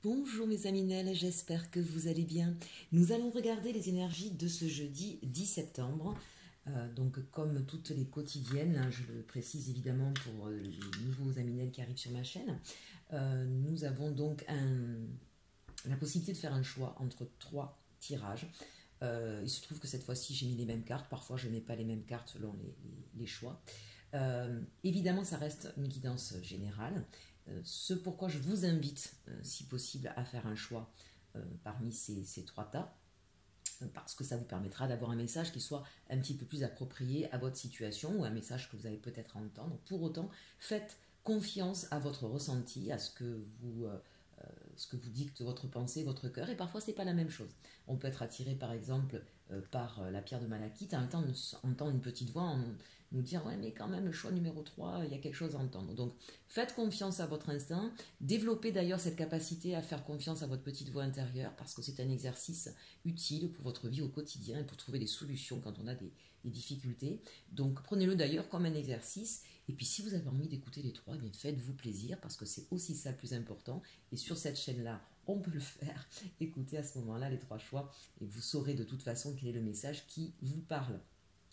Bonjour mes amis Nel, j'espère que vous allez bien. Nous allons regarder les énergies de ce jeudi 10 septembre. Donc comme toutes les quotidiennes, hein, je le précise évidemment pour les nouveaux amis Nel qui arrivent sur ma chaîne, nous avons donc la possibilité de faire un choix entre trois tirages. Il se trouve que cette fois-ci j'ai mis les mêmes cartes, parfois je ne mets pas les mêmes cartes selon les choix. Évidemment ça reste une guidance générale. Ce pourquoi je vous invite, si possible, à faire un choix parmi ces trois tas, parce que ça vous permettra d'avoir un message qui soit un petit peu plus approprié à votre situation ou un message que vous allez peut-être entendre. Pour autant, faites confiance à votre ressenti, à ce que vous dicte votre pensée, votre cœur, et parfois c'est pas la même chose. On peut être attiré par exemple par la pierre de malachite, en même temps on entend une petite voix nous dire ouais mais quand même le choix numéro 3 il y a quelque chose à entendre. Donc faites confiance à votre instinct, développez d'ailleurs cette capacité à faire confiance à votre petite voix intérieure parce que c'est un exercice utile pour votre vie au quotidien et pour trouver des solutions quand on a des difficultés. Donc prenez-le d'ailleurs comme un exercice. Et puis si vous avez envie d'écouter les trois, eh bien faites-vous plaisir parce que c'est aussi ça le plus important. Et sur cette chaîne-là, on peut le faire. Écoutez à ce moment-là les trois choix et vous saurez de toute façon quel est le message qui vous parle.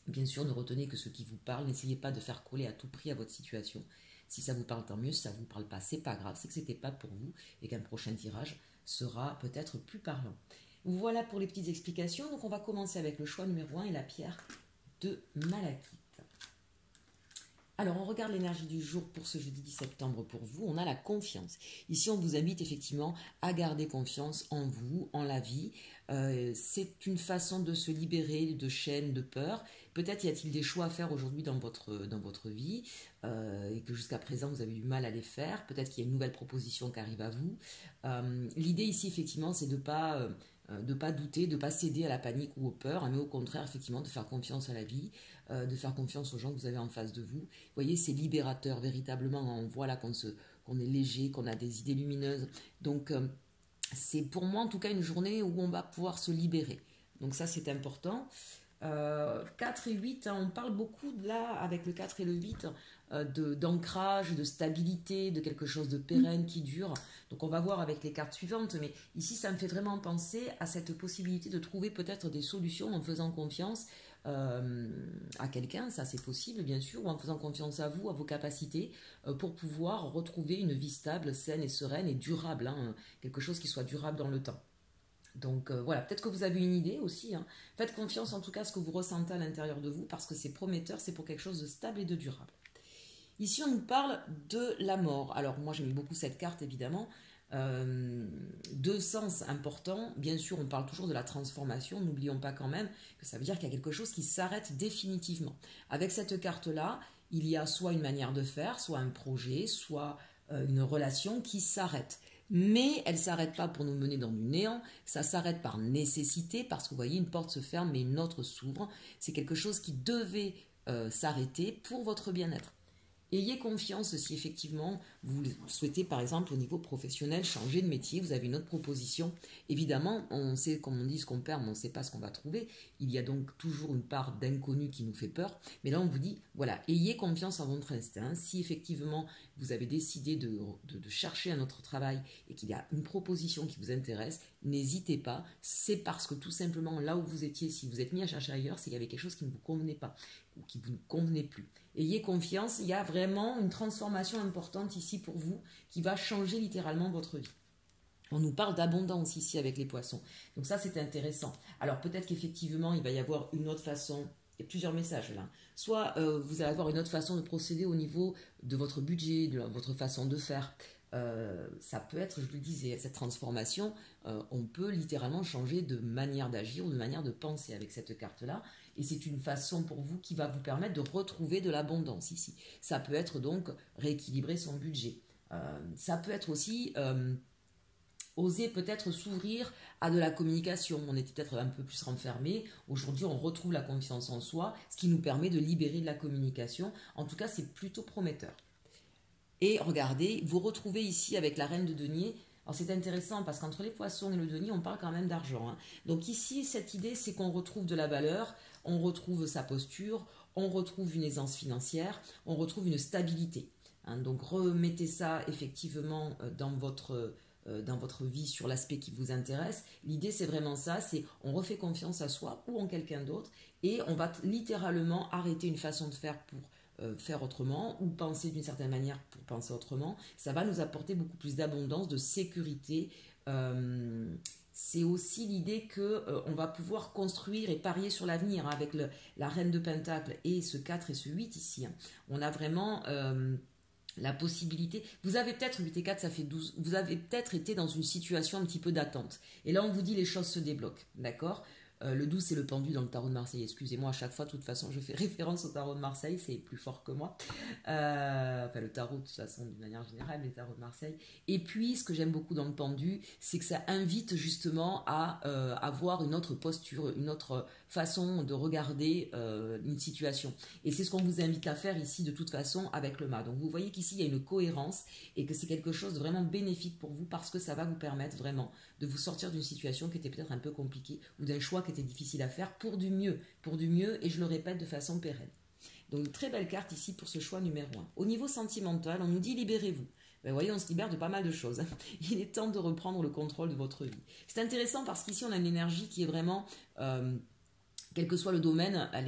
Bien sûr, ne retenez que ce qui vous parle. N'essayez pas de faire coller à tout prix à votre situation. Si ça vous parle, tant mieux. Si ça ne vous parle pas, c'est pas grave. C'est que ce n'était pas pour vous et qu'un prochain tirage sera peut-être plus parlant. Voilà pour les petites explications. Donc on va commencer avec le choix numéro 1 et la pierre de malachite. Alors, on regarde l'énergie du jour pour ce jeudi 10 septembre pour vous. On a la confiance. Ici, on vous invite effectivement à garder confiance en vous, en la vie. C'est une façon de se libérer de chaînes, de peur. Peut-être y a-t-il des choix à faire aujourd'hui dans votre vie et que jusqu'à présent, vous avez du mal à les faire. Peut-être qu'il y a une nouvelle proposition qui arrive à vous. L'idée ici, effectivement, c'est de ne pas douter, de ne pas céder à la panique ou aux peurs, mais au contraire, effectivement, de faire confiance à la vie, de faire confiance aux gens que vous avez en face de vous. Vous voyez, c'est libérateur, véritablement. On voit là qu'on est léger, qu'on a des idées lumineuses. Donc, c'est pour moi, en tout cas, une journée où on va pouvoir se libérer. Donc ça, c'est important. 4 et 8, hein, on parle beaucoup là, avec le 4 et le 8, d'ancrage, de stabilité, de quelque chose de pérenne qui dure. Donc on va voir avec les cartes suivantes, mais ici ça me fait vraiment penser à cette possibilité de trouver peut-être des solutions en faisant confiance à quelqu'un, ça c'est possible bien sûr, ou en faisant confiance à vous, à vos capacités, pour pouvoir retrouver une vie stable, saine et sereine et durable, hein, quelque chose qui soit durable dans le temps. Donc voilà, peut-être que vous avez une idée aussi. Hein. Faites confiance en tout cas à ce que vous ressentez à l'intérieur de vous parce que c'est prometteur, c'est pour quelque chose de stable et de durable. Ici, on nous parle de la mort. Alors moi, j'aime beaucoup cette carte évidemment. Deux sens importants. Bien sûr, on parle toujours de la transformation. N'oublions pas quand même que ça veut dire qu'il y a quelque chose qui s'arrête définitivement. Avec cette carte-là, il y a soit une manière de faire, soit un projet, soit une relation qui s'arrête. Mais elle ne s'arrête pas pour nous mener dans du néant, ça s'arrête par nécessité, parce que vous voyez, une porte se ferme, mais une autre s'ouvre. C'est quelque chose qui devait s'arrêter pour votre bien-être. Ayez confiance si effectivement vous souhaitez par exemple au niveau professionnel changer de métier, vous avez une autre proposition. Évidemment, on sait comme on dit ce qu'on perd, mais on ne sait pas ce qu'on va trouver. Il y a donc toujours une part d'inconnu qui nous fait peur. Mais là on vous dit, voilà, ayez confiance en votre instinct. Si effectivement vous avez décidé de chercher un autre travail et qu'il y a une proposition qui vous intéresse, n'hésitez pas. C'est parce que tout simplement là où vous étiez, si vous êtes mis à chercher ailleurs, c'est qu'il y avait quelque chose qui ne vous convenait pas ou qui ne vous convenait plus. Ayez confiance, il y a vraiment une transformation importante ici pour vous qui va changer littéralement votre vie. On nous parle d'abondance ici avec les poissons. Donc ça, c'est intéressant. Alors peut-être qu'effectivement, il va y avoir une autre façon. Il y a plusieurs messages là. Soit vous allez avoir une autre façon de procéder au niveau de votre budget, de votre façon de faire. Ça peut être, je vous le disais, cette transformation, on peut littéralement changer de manière d'agir ou de manière de penser avec cette carte-là. Et c'est une façon pour vous qui va vous permettre de retrouver de l'abondance ici. Ça peut être donc rééquilibrer son budget. Ça peut être aussi oser peut-être s'ouvrir à de la communication. On était peut-être un peu plus renfermé. Aujourd'hui, on retrouve la confiance en soi, ce qui nous permet de libérer de la communication. En tout cas, c'est plutôt prometteur. Et regardez, vous retrouvez ici avec la reine de denier. Alors c'est intéressant parce qu'entre les poissons et le denier, on parle quand même d'argent. Hein. Donc ici, cette idée, c'est qu'on retrouve de la valeur, on retrouve sa posture, on retrouve une aisance financière, on retrouve une stabilité. Hein. Donc remettez ça effectivement dans votre dans votre vie sur l'aspect qui vous intéresse. L'idée, c'est vraiment ça, c'est on refait confiance à soi ou en quelqu'un d'autre et on va littéralement arrêter une façon de faire pour faire autrement ou penser d'une certaine manière pour penser autrement. Ça va nous apporter beaucoup plus d'abondance, de sécurité. C'est aussi l'idée que on va pouvoir construire et parier sur l'avenir hein, avec la reine de Pentacle et ce 4 et ce 8 ici. Hein. On a vraiment la possibilité. Vous avez peut-être, 8 et 4, ça fait 12. Vous avez peut-être été dans une situation un petit peu d'attente. Et là, on vous dit les choses se débloquent. D'accord le 12, c'est le pendu dans le tarot de Marseille. Excusez-moi, à chaque fois, de toute façon, je fais référence au tarot de Marseille, c'est plus fort que moi. Enfin, le tarot, de toute façon, d'une manière générale, les tarots de Marseille. Et puis, ce que j'aime beaucoup dans le pendu, c'est que ça invite justement à avoir une autre posture, une autre façon de regarder une situation. Et c'est ce qu'on vous invite à faire ici, de toute façon, avec le mât. Donc, vous voyez qu'ici, il y a une cohérence et que c'est quelque chose de vraiment bénéfique pour vous parce que ça va vous permettre vraiment de vous sortir d'une situation qui était peut-être un peu compliquée ou d'un choix qui était difficile à faire pour du mieux, et je le répète de façon pérenne. Donc une très belle carte ici pour ce choix numéro 1. Au niveau sentimental, on nous dit libérez-vous. Ben, vous voyez, on se libère de pas mal de choses. Il est temps de reprendre le contrôle de votre vie. C'est intéressant parce qu'ici on a une énergie qui est vraiment, quel que soit le domaine, elle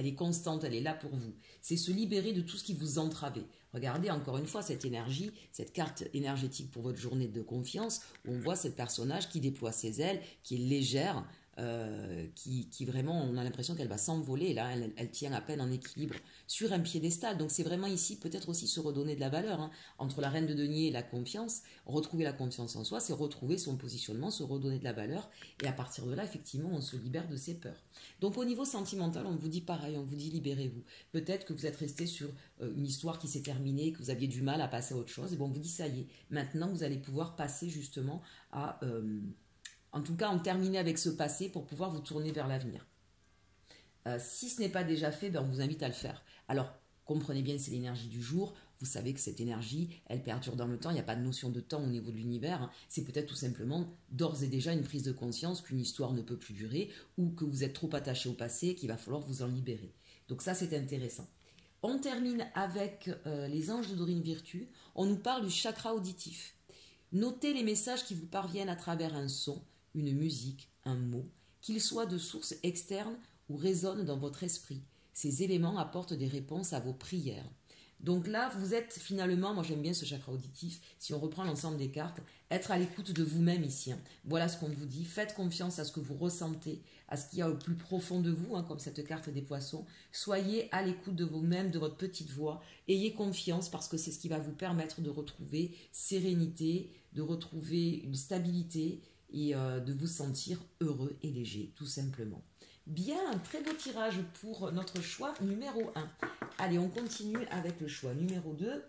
est constante, elle est là pour vous. C'est se libérer de tout ce qui vous entravait. Regardez encore une fois cette énergie, cette carte énergétique pour votre journée de confiance, où on voit ce personnage qui déploie ses ailes, qui est légère, qui vraiment, on a l'impression qu'elle va s'envoler. Là, elle tient à peine en équilibre sur un piédestal. Donc c'est vraiment ici peut-être aussi se redonner de la valeur. Hein. Entre la reine de denier et la confiance, retrouver la confiance en soi, c'est retrouver son positionnement, se redonner de la valeur. Et à partir de là, effectivement, on se libère de ses peurs. Donc au niveau sentimental, on vous dit pareil, on vous dit libérez-vous. Peut-être que vous êtes resté sur une histoire qui s'est terminée, que vous aviez du mal à passer à autre chose. Et bon, on vous dit ça y est, maintenant vous allez pouvoir passer justement à... en tout cas, en terminer avec ce passé pour pouvoir vous tourner vers l'avenir. Si ce n'est pas déjà fait, ben on vous invite à le faire. Alors, comprenez bien, c'est l'énergie du jour. Vous savez que cette énergie, elle perdure dans le temps. Il n'y a pas de notion de temps au niveau de l'univers. Hein. C'est peut-être tout simplement d'ores et déjà une prise de conscience qu'une histoire ne peut plus durer ou que vous êtes trop attaché au passé et qu'il va falloir vous en libérer. Donc ça, c'est intéressant. On termine avec les anges de Dorine Virtue. On nous parle du chakra auditif. Notez les messages qui vous parviennent à travers un son, une musique, un mot, qu'ils soient de source externe ou résonnent dans votre esprit. Ces éléments apportent des réponses à vos prières. Donc là, vous êtes finalement, moi j'aime bien ce chakra auditif, si on reprend l'ensemble des cartes, être à l'écoute de vous-même ici. Hein. Voilà ce qu'on vous dit, faites confiance à ce que vous ressentez, à ce qu'il y a au plus profond de vous, hein, comme cette carte des poissons. Soyez à l'écoute de vous-même, de votre petite voix, ayez confiance parce que c'est ce qui va vous permettre de retrouver sérénité, de retrouver une stabilité et de vous sentir heureux et léger, tout simplement. Bien, un très beau tirage pour notre choix numéro 1. Allez, on continue avec le choix numéro 2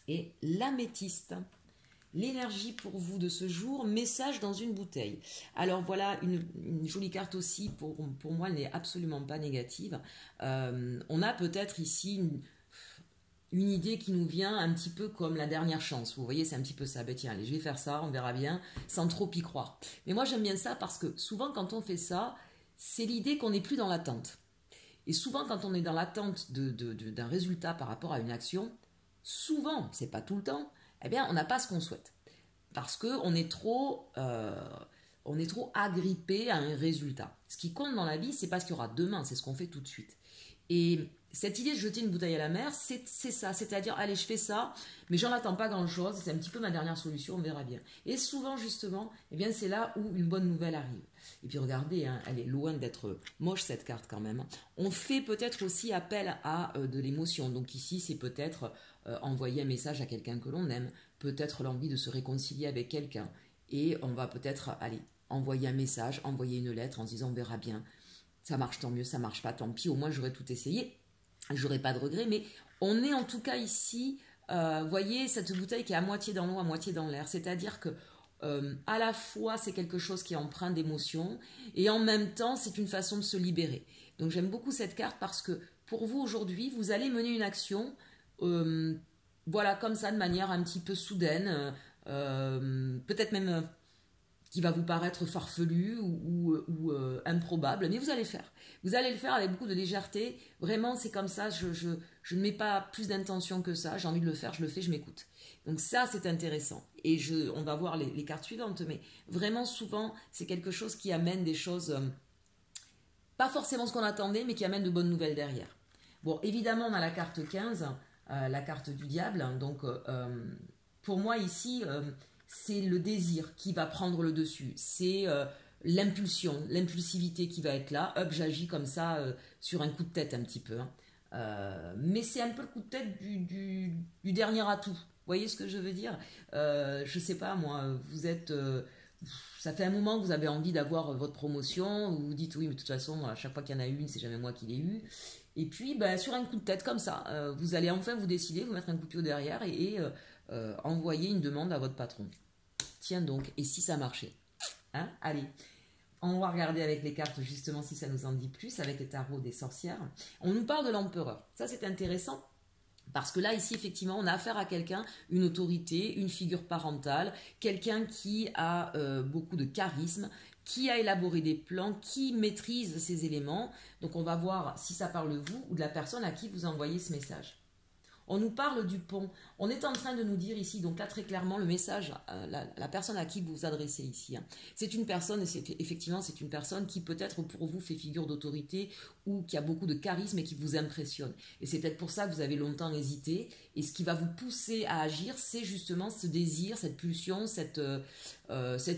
et l'améthyste. L'énergie pour vous de ce jour, message dans une bouteille. Alors voilà, une jolie carte aussi, pour moi elle n'est absolument pas négative. On a peut-être ici une idée qui nous vient un petit peu comme la dernière chance. Vous voyez, c'est un petit peu ça. Ben tiens, allez, je vais faire ça, on verra bien, sans trop y croire. Mais moi j'aime bien ça parce que souvent quand on fait ça, c'est l'idée qu'on n'est plus dans l'attente. Et souvent, quand on est dans l'attente d'un résultat par rapport à une action, souvent, c'est pas tout le temps, eh bien, on n'a pas ce qu'on souhaite. Parce qu'on est trop agrippé à un résultat. Ce qui compte dans la vie, c'est pas ce qu'il y aura demain, c'est ce qu'on fait tout de suite. Et cette idée de jeter une bouteille à la mer, c'est ça, c'est-à-dire, allez, je fais ça, mais j'en attends pas grand-chose, c'est un petit peu ma dernière solution, on verra bien. Et souvent, justement, eh bien, c'est là où une bonne nouvelle arrive. Et puis regardez, hein, elle est loin d'être moche cette carte quand même. On fait peut-être aussi appel à de l'émotion. Donc ici, c'est peut-être envoyer un message à quelqu'un que l'on aime, peut-être l'envie de se réconcilier avec quelqu'un. Et on va peut-être, allez, envoyer un message, envoyer une lettre en se disant on verra bien. Ça marche tant mieux, ça marche pas tant pis, au moins j'aurais tout essayé. J'aurais pas de regrets, mais on est en tout cas ici, voyez, cette bouteille qui est à moitié dans l'eau, à moitié dans l'air. C'est-à-dire que à la fois c'est quelque chose qui est empreint d'émotion et en même temps c'est une façon de se libérer. Donc j'aime beaucoup cette carte parce que pour vous aujourd'hui vous allez mener une action voilà comme ça de manière un petit peu soudaine, peut-être même qui va vous paraître farfelu ou improbable, mais vous allez le faire. Vous allez le faire avec beaucoup de légèreté. Vraiment, c'est comme ça, je Je ne mets pas plus d'intention que ça. J'ai envie de le faire, je le fais, je m'écoute. Donc ça, c'est intéressant. Et on va voir les cartes suivantes. Mais vraiment, souvent, c'est quelque chose qui amène des choses, pas forcément ce qu'on attendait, mais qui amène de bonnes nouvelles derrière. Bon, évidemment, on a la carte 15, la carte du diable. Donc, pour moi, ici, c'est le désir qui va prendre le dessus. C'est l'impulsion, l'impulsivité qui va être là. Hop, j'agis comme ça sur un coup de tête un petit peu. Mais c'est un peu le coup de tête du dernier atout. Vous voyez ce que je veux dire? Je sais pas, moi, vous êtes... ça fait un moment que vous avez envie d'avoir votre promotion, vous vous dites oui, mais de toute façon, à chaque fois qu'il y en a une, c'est jamais moi qui l'ai eu. Et puis, sur un coup de tête comme ça, vous allez enfin vous décider, vous mettre un coup de pied au derrière et envoyer une demande à votre patron. Tiens donc, et si ça marchait? Hein? Allez, on va regarder avec les cartes justement si ça nous en dit plus, avec les tarots des sorcières. On nous parle de l'empereur. Ça, c'est intéressant. Parce que là, ici, effectivement, on a affaire à quelqu'un, une autorité, une figure parentale, quelqu'un qui a beaucoup de charisme, qui a élaboré des plans, qui maîtrise ces éléments. Donc, on va voir si ça parle de vous ou de la personne à qui vous envoyez ce message. On nous parle du pont. On est en train de nous dire ici, donc là très clairement, le message, la personne à qui vous vous adressez ici, hein. C'est une personne, et effectivement c'est une personne qui peut-être pour vous fait figure d'autorité ou qui a beaucoup de charisme et qui vous impressionne. Et c'est peut-être pour ça que vous avez longtemps hésité. Et ce qui va vous pousser à agir, c'est justement ce désir, cette pulsion, cette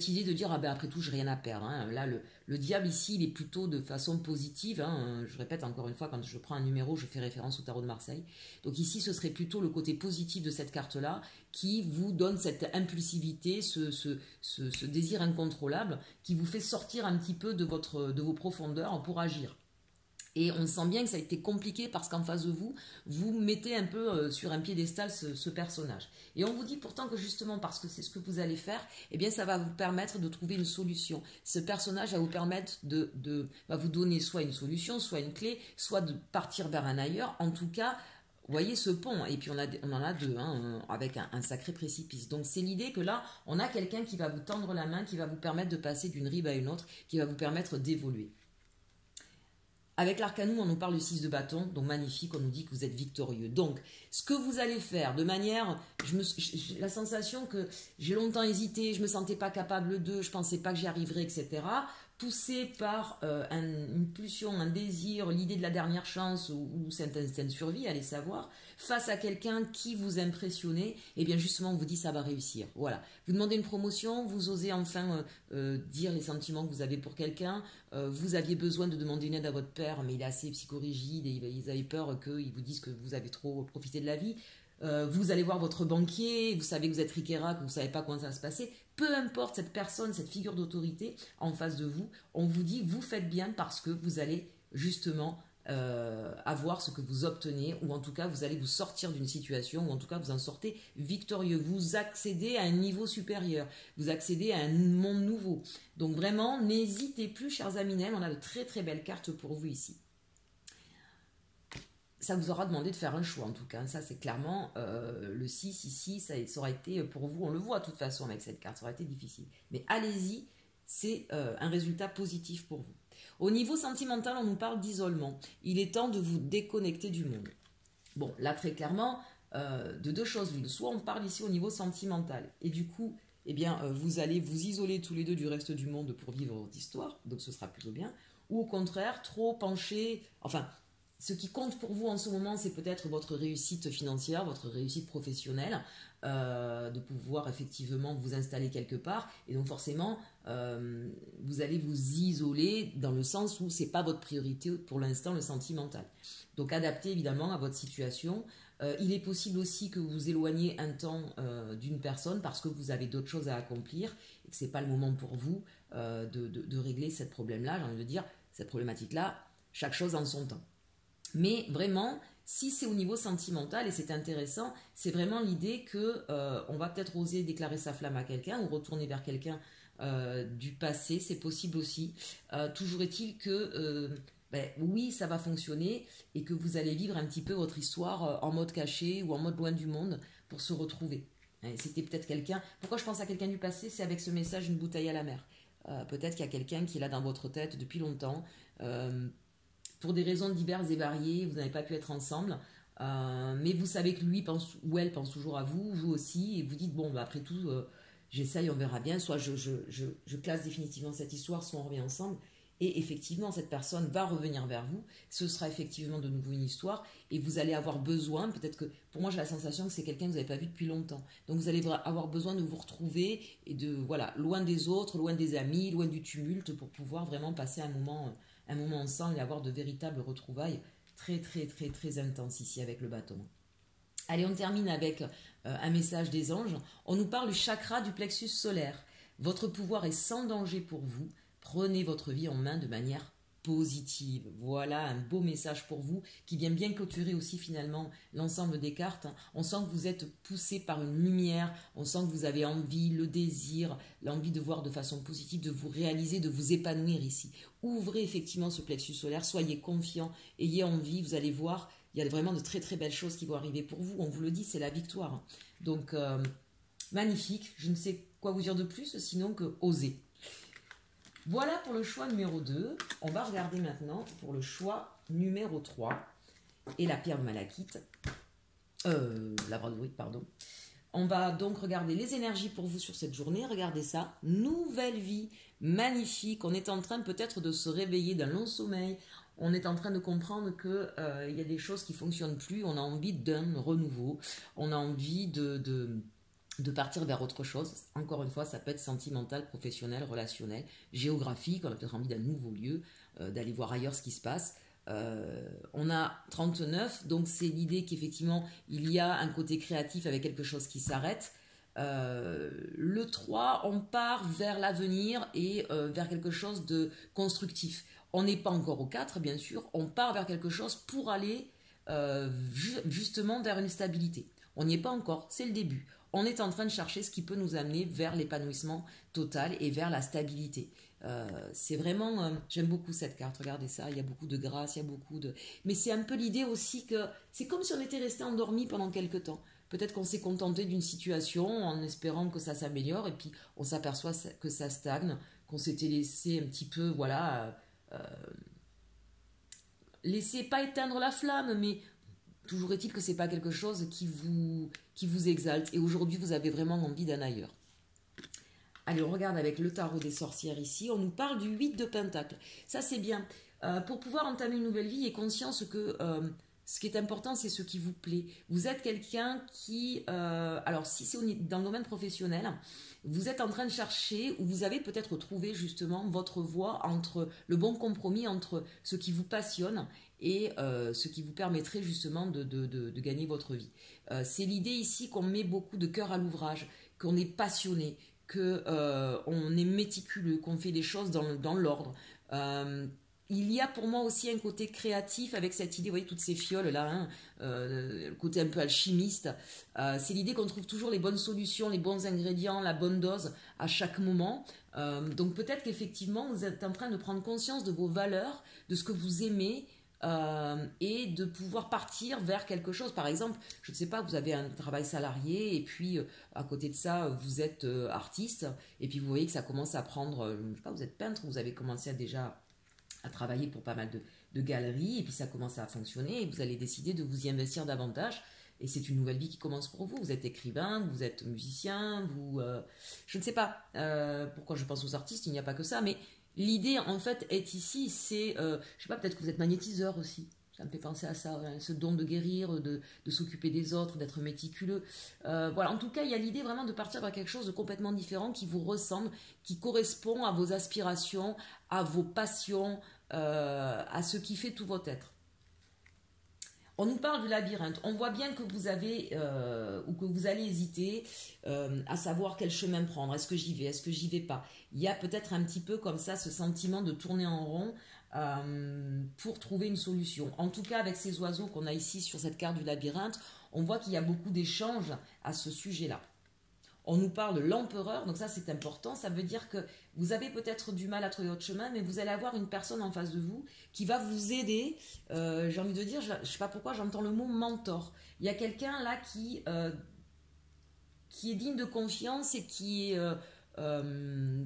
idée de dire, ah ben après tout, je n'ai rien à perdre, hein. Là, le diable ici, il est plutôt de façon positive, hein. Je répète encore une fois, quand je prends un numéro, je fais référence au tarot de Marseille. Donc ici, ce serait plutôt le côté positif de cette carte-là qui vous donne cette impulsivité, ce désir incontrôlable qui vous fait sortir un petit peu de vos profondeurs pour agir. Et on sent bien que ça a été compliqué parce qu'en face de vous, vous mettez un peu sur un piédestal ce personnage. Et on vous dit pourtant que justement parce que c'est ce que vous allez faire, eh bien ça va vous permettre de trouver une solution. Ce personnage va vous permettre va vous donner soit une solution, soit une clé, soit de partir vers un ailleurs. En tout cas, vous voyez ce pont, et puis on en a deux, hein, avec un sacré précipice. Donc c'est l'idée que là, on a quelqu'un qui va vous tendre la main, qui va vous permettre de passer d'une rive à une autre, qui va vous permettre d'évoluer. Avec l'arcanou, on nous parle du 6 de bâton, donc magnifique, on nous dit que vous êtes victorieux. Donc, ce que vous allez faire de manière... J'ai la sensation que j'ai longtemps hésité, je ne me sentais pas capable de, je ne pensais pas que j'y arriverais, etc. Poussé par une pulsion, un désir, l'idée de la dernière chance ou cet instinct de survie, allez savoir, face à quelqu'un qui vous impressionnait, et bien justement on vous dit ça va réussir. Voilà. Vous demandez une promotion, vous osez enfin dire les sentiments que vous avez pour quelqu'un, vous aviez besoin de demander une aide à votre père, mais il est assez psychorigide et ils avaient peur qu'ils vous disent que vous avez trop profité de la vie. Vous allez voir votre banquier, vous savez que vous êtes ric-et-rac, que vous ne savez pas comment ça va se passer. Peu importe cette personne, cette figure d'autorité en face de vous, on vous dit vous faites bien parce que vous allez justement avoir ce que vous obtenez, ou en tout cas vous allez vous sortir d'une situation, ou en tout cas vous en sortez victorieux. Vous accédez à un niveau supérieur, vous accédez à un monde nouveau. Donc vraiment, n'hésitez plus, chers Aminel, on a de très très belles cartes pour vous ici. Ça vous aura demandé de faire un choix en tout cas, ça c'est clairement le 6 ici, ça aurait été pour vous, on le voit de toute façon avec cette carte, ça aurait été difficile. Mais allez-y, c'est un résultat positif pour vous. Au niveau sentimental, on nous parle d'isolement. Il est temps de vous déconnecter du monde. Bon, là très clairement, de deux choses l'une. Soit on parle ici au niveau sentimental, et du coup, eh bien, vous allez vous isoler tous les deux du reste du monde pour vivre votre histoire, donc ce sera plutôt bien. Ou au contraire, trop pencher, enfin... Ce qui compte pour vous en ce moment, c'est peut-être votre réussite financière, votre réussite professionnelle, de pouvoir effectivement vous installer quelque part. Et donc forcément, vous allez vous isoler dans le sens où ce n'est pas votre priorité pour l'instant, le sentimental. Donc adaptez évidemment à votre situation. Il est possible aussi que vous vous éloigniez un temps d'une personne parce que vous avez d'autres choses à accomplir et que ce n'est pas le moment pour vous de régler ce problème-là. J'ai envie de dire, cette problématique-là, chaque chose en son temps. Mais vraiment, si c'est au niveau sentimental, et c'est intéressant, c'est vraiment l'idée que on va peut-être oser déclarer sa flamme à quelqu'un ou retourner vers quelqu'un du passé, c'est possible aussi. Toujours est-il que oui, ça va fonctionner et que vous allez vivre un petit peu votre histoire en mode caché ou en mode loin du monde pour se retrouver. C'était peut-être quelqu'un... Pourquoi je pense à quelqu'un du passé? C'est avec ce message, une bouteille à la mer. Peut-être qu'il y a quelqu'un qui est là dans votre tête depuis longtemps. Pour des raisons diverses et variées, vous n'avez pas pu être ensemble. mais vous savez que lui pense, ou elle pense toujours à vous, vous aussi, et vous dites, bon, bah, après tout, j'essaye, on verra bien, soit je classe définitivement cette histoire, soit on revient ensemble. Et effectivement, cette personne va revenir vers vous. Ce sera effectivement de nouveau une histoire. Et vous allez avoir besoin, peut-être que, pour moi j'ai la sensation que c'est quelqu'un que vous n'avez pas vu depuis longtemps. Donc vous allez avoir besoin de vous retrouver et de, voilà, loin des autres, loin des amis, loin du tumulte, pour pouvoir vraiment passer un moment ensemble et avoir de véritables retrouvailles très très très très intenses ici avec le bâton. Allez, on termine avec un message des anges. On nous parle du chakra du plexus solaire. Votre pouvoir est sans danger pour vous. Prenez votre vie en main de manière positive. Voilà un beau message pour vous qui vient bien clôturer aussi finalement l'ensemble des cartes. On sent que vous êtes poussé par une lumière, on sent que vous avez envie, le désir, l'envie de voir de façon positive, de vous réaliser, de vous épanouir ici. Ouvrez effectivement ce plexus solaire, soyez confiant, ayez envie, vous allez voir, il y a vraiment de très très belles choses qui vont arriver pour vous. On vous le dit, c'est la victoire. Donc magnifique, je ne sais quoi vous dire de plus sinon que osez. Voilà pour le choix numéro 2. On va regarder maintenant pour le choix numéro 3 et la pierre de malachite. La braderie, pardon. On va donc regarder les énergies pour vous sur cette journée. Regardez ça. Nouvelle vie, magnifique. On est en train peut-être de se réveiller d'un long sommeil. On est en train de comprendre qu'il y a des choses qui ne fonctionnent plus. On a envie d'un renouveau. On a envie de partir vers autre chose. Encore une fois, ça peut être sentimental, professionnel, relationnel, géographique. On a peut-être envie d'un nouveau lieu, d'aller voir ailleurs ce qui se passe. On a 39, donc c'est l'idée qu'effectivement, il y a un côté créatif avec quelque chose qui s'arrête. Le 3, on part vers l'avenir et vers quelque chose de constructif. On n'est pas encore au 4, bien sûr. On part vers quelque chose pour aller justement vers une stabilité. On n'y est pas encore, c'est le début. On est en train de chercher ce qui peut nous amener vers l'épanouissement total et vers la stabilité. C'est vraiment, j'aime beaucoup cette carte, regardez ça, il y a beaucoup de grâce, il y a beaucoup de... Mais c'est un peu l'idée aussi que c'est comme si on était resté endormi pendant quelque temps. Peut-être qu'on s'est contenté d'une situation en espérant que ça s'améliore et puis on s'aperçoit que ça stagne, qu'on s'était laissé un petit peu, voilà, laisser pas éteindre la flamme, mais toujours est-il que c'est pas quelque chose qui vous exalte. Et aujourd'hui, vous avez vraiment envie d'un ailleurs. Allez, on regarde avec le tarot des sorcières ici. On nous parle du 8 de Pentacle. Ça, c'est bien. Pour pouvoir entamer une nouvelle vie, ayez conscience que ce qui est important, c'est ce qui vous plaît. Vous êtes quelqu'un qui... alors, si c'est dans le domaine professionnel, vous êtes en train de chercher, ou vous avez peut-être trouvé justement votre voie entre le bon compromis entre ce qui vous passionne et ce qui vous permettrait justement de gagner votre vie. C'est l'idée ici qu'on met beaucoup de cœur à l'ouvrage, qu'on est passionné, qu'on est méticuleux, qu'on fait des choses dans l'ordre. Il y a pour moi aussi un côté créatif avec cette idée, vous voyez toutes ces fioles là, hein, le côté un peu alchimiste. C'est l'idée qu'on trouve toujours les bonnes solutions, les bons ingrédients, la bonne dose à chaque moment. Donc peut-être qu'effectivement vous êtes en train de prendre conscience de vos valeurs, de ce que vous aimez, et de pouvoir partir vers quelque chose. Par exemple, je ne sais pas, vous avez un travail salarié et puis à côté de ça, vous êtes artiste et puis vous voyez que ça commence à prendre, je ne sais pas, vous êtes peintre, vous avez commencé déjà à travailler pour pas mal de galeries et puis ça commence à fonctionner et vous allez décider de vous y investir davantage. Et c'est une nouvelle vie qui commence pour vous. Vous êtes écrivain, vous êtes musicien, je ne sais pas pourquoi je pense aux artistes, il n'y a pas que ça, mais l'idée, en fait, est ici, c'est, je sais pas, peut-être que vous êtes magnétiseur aussi. Ça me fait penser à ça, hein, ce don de guérir, de s'occuper des autres, d'être méticuleux. Voilà, en tout cas, il y a l'idée vraiment de partir vers quelque chose de complètement différent, qui vous ressemble, qui correspond à vos aspirations, à vos passions, à ce qui fait tout votre être. On nous parle du labyrinthe. On voit bien que vous avez ou que vous allez hésiter à savoir quel chemin prendre. Est-ce que j'y vais? Est-ce que j'y vais pas? Il y a peut-être un petit peu comme ça ce sentiment de tourner en rond pour trouver une solution. En tout cas, avec ces oiseaux qu'on a ici sur cette carte du labyrinthe, on voit qu'il y a beaucoup d'échanges à ce sujet-là. On nous parle de l'empereur, donc ça c'est important, ça veut dire que vous avez peut-être du mal à trouver votre chemin, mais vous allez avoir une personne en face de vous qui va vous aider. J'ai envie de dire, je ne sais pas pourquoi j'entends le mot mentor. Il y a quelqu'un là qui est digne de confiance et qui est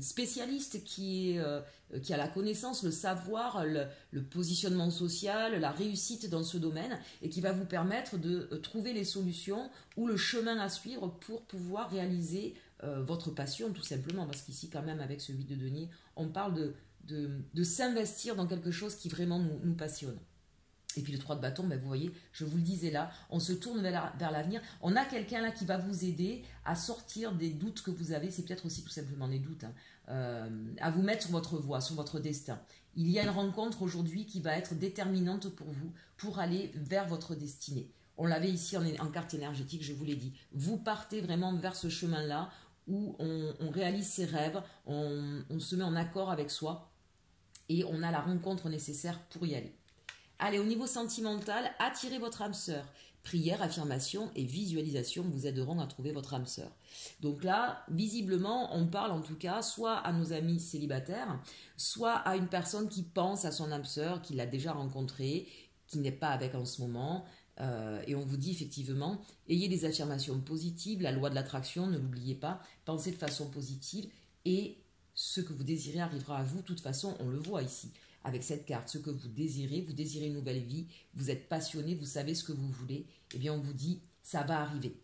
spécialiste, qui a la connaissance, le savoir, le positionnement social, la réussite dans ce domaine, et qui va vous permettre de trouver les solutions ou le chemin à suivre pour pouvoir réaliser votre passion, tout simplement. Parce qu'ici, quand même, avec ce 8 de denier, on parle de s'investir dans quelque chose qui vraiment nous passionne. Et puis le 3 de bâton, ben vous voyez, je vous le disais là, on se tourne vers l'avenir. On a quelqu'un là qui va vous aider à sortir des doutes que vous avez. C'est peut-être aussi tout simplement des doutes, hein, à vous mettre sur votre voie, sur votre destin. Il y a une rencontre aujourd'hui qui va être déterminante pour vous, pour aller vers votre destinée. On l'avait ici en carte énergétique, je vous l'ai dit. Vous partez vraiment vers ce chemin-là où on réalise ses rêves, on se met en accord avec soi et on a la rencontre nécessaire pour y aller. Allez, au niveau sentimental, attirez votre âme sœur. Prière, affirmation et visualisation vous aideront à trouver votre âme sœur. Donc là, visiblement, on parle en tout cas soit à nos amis célibataires, soit à une personne qui pense à son âme sœur, qui l'a déjà rencontrée, qui n'est pas avec en ce moment. Et on vous dit effectivement, ayez des affirmations positives, la loi de l'attraction, ne l'oubliez pas, pensez de façon positive et ce que vous désirez arrivera à vous. De toute façon, on le voit ici. Avec cette carte, ce que vous désirez une nouvelle vie, vous êtes passionné, vous savez ce que vous voulez, eh bien on vous dit, ça va arriver.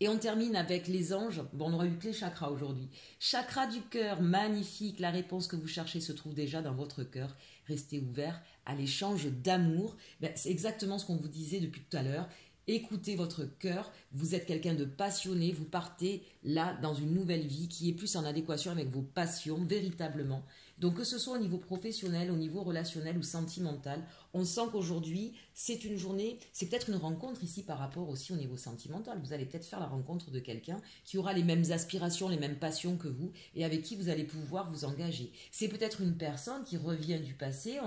Et on termine avec les anges. Bon, on aura eu que les chakras aujourd'hui. Chakra du cœur, magnifique, la réponse que vous cherchez se trouve déjà dans votre cœur. Restez ouvert à l'échange d'amour. Ben, c'est exactement ce qu'on vous disait depuis tout à l'heure. Écoutez votre cœur, vous êtes quelqu'un de passionné, vous partez là dans une nouvelle vie qui est plus en adéquation avec vos passions, véritablement. Donc que ce soit au niveau professionnel, au niveau relationnel ou sentimental, on sent qu'aujourd'hui, c'est une journée, c'est peut-être une rencontre ici par rapport aussi au niveau sentimental. Vous allez peut-être faire la rencontre de quelqu'un qui aura les mêmes aspirations, les mêmes passions que vous et avec qui vous allez pouvoir vous engager. C'est peut-être une personne qui revient du passé,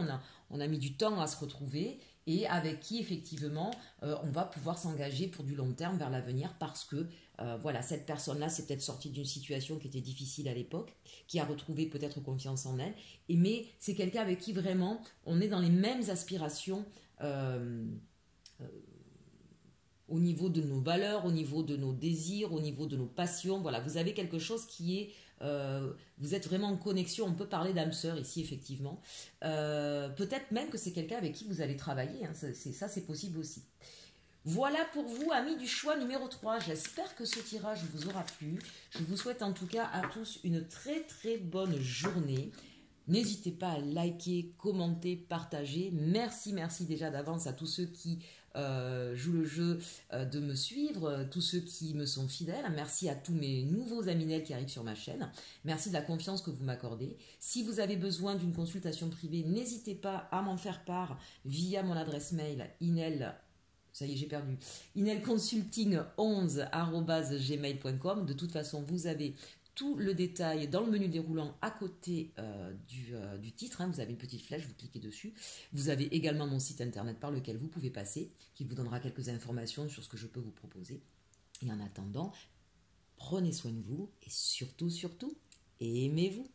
on a mis du temps à se retrouver et avec qui effectivement on va pouvoir s'engager pour du long terme vers l'avenir parce que voilà, cette personne-là s'est peut-être sortie d'une situation qui était difficile à l'époque, qui a retrouvé peut-être confiance en elle, mais c'est quelqu'un avec qui vraiment on est dans les mêmes aspirations au niveau de nos valeurs, au niveau de nos désirs, au niveau de nos passions. Voilà, vous avez quelque chose qui est... vous êtes vraiment en connexion, on peut parler d'âme sœur ici effectivement. Peut-être même que c'est quelqu'un avec qui vous allez travailler, hein, ça c'est possible aussi. Voilà pour vous, amis du choix numéro 3. J'espère que ce tirage vous aura plu. Je vous souhaite en tout cas à tous une très très bonne journée. N'hésitez pas à liker, commenter, partager. Merci déjà d'avance à tous ceux qui jouent le jeu de me suivre, tous ceux qui me sont fidèles. Merci à tous mes nouveaux aminels qui arrivent sur ma chaîne. Merci de la confiance que vous m'accordez. Si vous avez besoin d'une consultation privée, n'hésitez pas à m'en faire part via mon adresse mail inel. Ça y est, j'ai perdu. inelconsulting11@gmail.com. De toute façon, vous avez tout le détail dans le menu déroulant à côté du titre. Hein. Vous avez une petite flèche, vous cliquez dessus. Vous avez également mon site internet par lequel vous pouvez passer, qui vous donnera quelques informations sur ce que je peux vous proposer. Et en attendant, prenez soin de vous et surtout, aimez-vous.